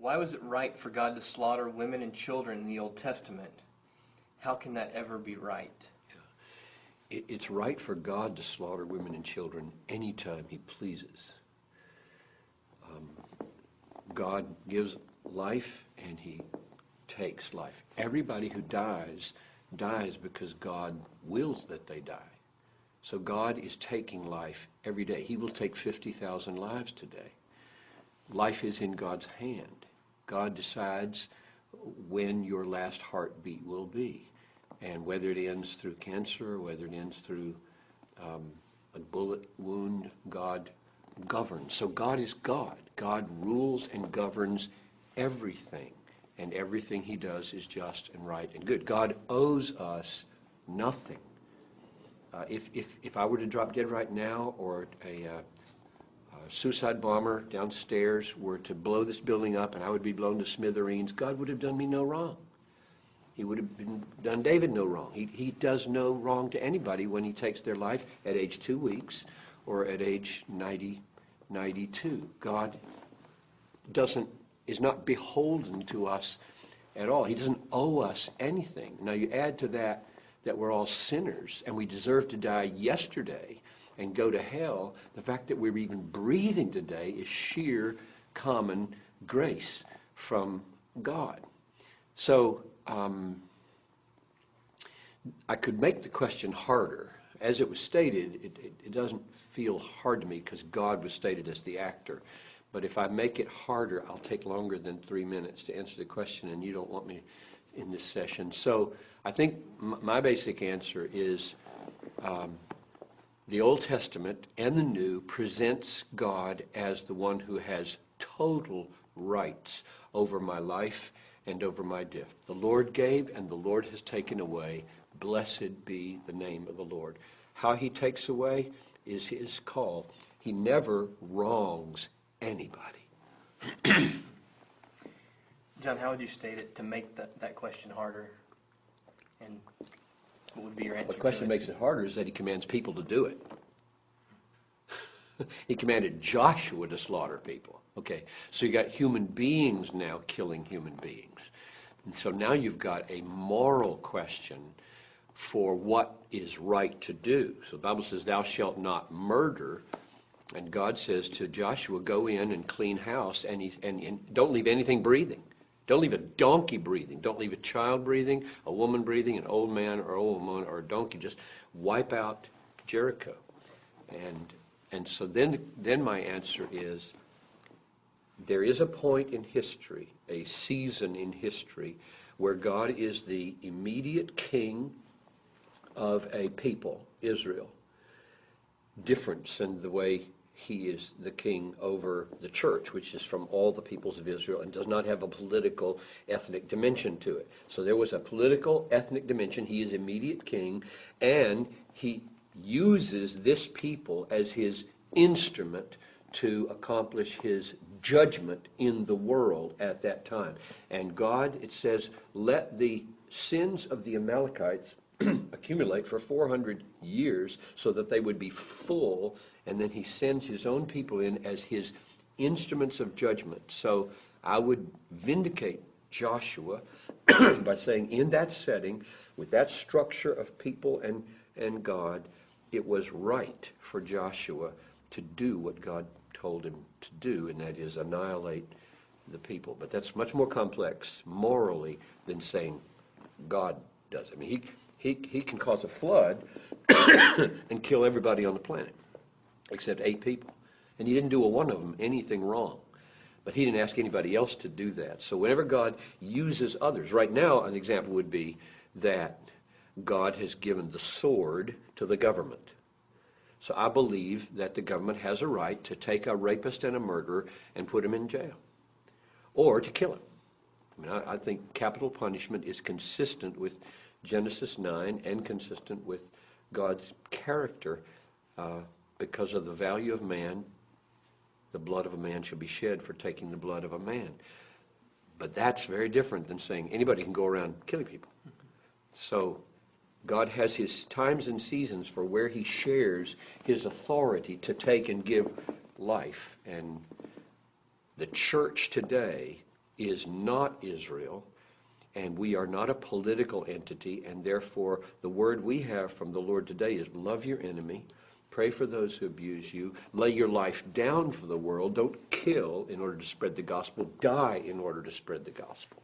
Why was it right for God to slaughter women and children in the Old Testament? How can that ever be right? It's right for God to slaughter women and children anytime he pleases. God gives life and he takes life. Everybody who dies because God wills that they die. So God is taking life every day. He will take 50,000 lives today. Life is in God's hand. God decides when your last heartbeat will be. And whether it ends through cancer, or whether it ends through a bullet wound, God governs. So God is God. God rules and governs everything. And everything he does is just and right and good. God owes us nothing. If I were to drop dead right now, or a suicide bomber downstairs were to blow this building up and I would be blown to smithereens, God would have done me no wrong. He would have done David no wrong. He does no wrong to anybody when he takes their life at age 2 weeks or at age 90, 92. God is not beholden to us at all. He doesn't owe us anything. Now you add to that we're all sinners and we deserve to die yesterday and go to hell. The fact that we're even breathing today is sheer common grace from God. So I could make the question harder. As it was stated, it doesn't feel hard to me because God was stated as the actor. But if I make it harder, I'll take longer than 3 minutes to answer the question, and you don't want me in this session. So I think my basic answer is the Old Testament and the New presents God as the one who has total rights over my life and over my death. The Lord gave and the Lord has taken away. Blessed be the name of the Lord. How he takes away is his call. He never wrongs anybody. John, how would you state it to make that question harder? And what would be your answer? The question makes it harder is that he commands people to do it. He commanded Joshua to slaughter people. Okay, so you got human beings now killing human beings. And so now you've got a moral question for what is right to do. So the Bible says, thou shalt not murder. And God says to Joshua, go in and clean house and don't leave anything breathing. Don't leave a donkey breathing. Don't leave a child breathing, a woman breathing, an old man or old woman or a donkey. Just wipe out Jericho. And so then my answer is, there is a point in history, a season in history, where God is the immediate king of a people, Israel. Difference in the way he is the king over the church, which is from all the peoples of Israel and does not have a political, ethnic dimension to it. So there was a political, ethnic dimension. He is immediate king, and he uses this people as his instrument to accomplish his judgment in the world at that time. And God, it says, let the sins of the Amalekites accumulate for 400 years so that they would be full, and then he sends his own people in as his instruments of judgment. So I would vindicate Joshua by saying in that setting, with that structure of people and God, it was right for Joshua to do what God told him to do, and that is annihilate the people. But that's much more complex morally than saying God does. I mean, he can cause a flood and kill everybody on the planet except 8 people. And he didn't do a one of them anything wrong. But he didn't ask anybody else to do that. So whenever God uses others, right now an example would be that God has given the sword to the government. So I believe that the government has a right to take a rapist and a murderer and put him in jail, or to kill him. I mean, I think capital punishment is consistent with Genesis 9 and consistent with God's character because of the value of man. The blood of a man shall be shed for taking the blood of a man. But that's very different than saying anybody can go around killing people. So God has his times and seasons for where he shares his authority to take and give life. And the church today is not Israel, and we are not a political entity, and therefore the word we have from the Lord today is love your enemy, pray for those who abuse you, lay your life down for the world, don't kill in order to spread the gospel, die in order to spread the gospel.